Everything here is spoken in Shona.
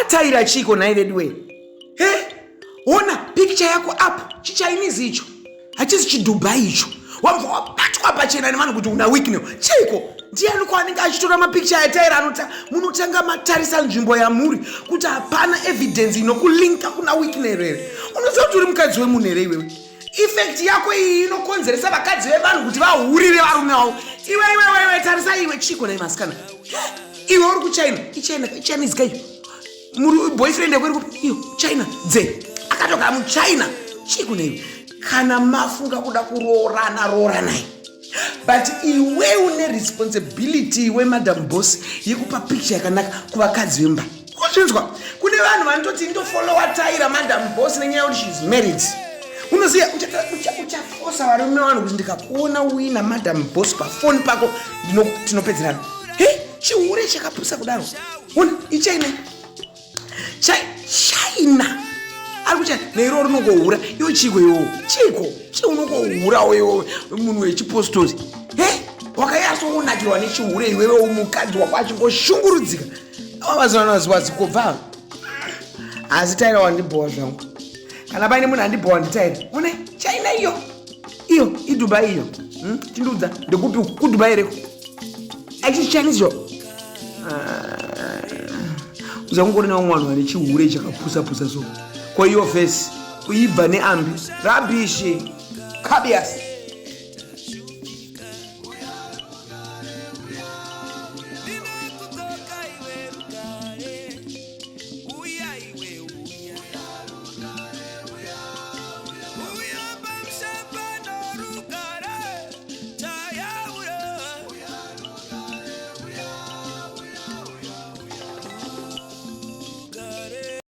Tyra chiko na ivedwe. Ona picture yako up. Chichainizi icho. Hachisi chidubai icho. Wapatwa pachena ni manu kuti una WICKNELL. Chiko. Ndiani kwa ninga achitora mapicture ya Tyra anota munotanga matarisa nzvimbo ya muri kuti hapana evidence inokulinka kuna WICKNELL. Unoziva kuti uri mukadzi wemunhu here iwewe. Effect yako iyi inokonzeresa vakadzi vevanhu kuti vahurire varume wavo. Iwe tarisa iwe chiko na imasikana. Iwe uri kuChina. iChina is guy. Muri boyfriend yako uri kupi iyo China dze. Akatoka muChina. Chiko na iwe. Kana mafunga kuda kuroora naye. But iwe une responsibility we madam boss yekupa picture yakanaka kuvakadzi vemba. Kuzvinzwa kune vanhu vanototi ndofollowa Tyra madam boss nenyaya yekuti she is married. Unoziya uchafosa varume vanhu kuti ndikakuona uina madam boss pafoni pako tinopedzerana. Chihure chakapusa kudaro. Una iChina. China. Akucha neiro rinongohura iwe chiko iwo. Chiko unongohura wewe munhu wechipostori. Wakayaso unakirwa nechihure iwewe umukadzi wako achingoshungurudzika. Avazonazwazi kubva. Asi Tyra wandibhowa zvangu. Kana paine munhu andibhowa ndiTyra. Une China iyo iDubai iyo. Tindudza ndekupi kuDubai reko. Actually Chinese yo. Uzangorina umwana wale chihure chakapusa so. Kwa hiyo face uiba ne ambi. Rubbish. Kabias.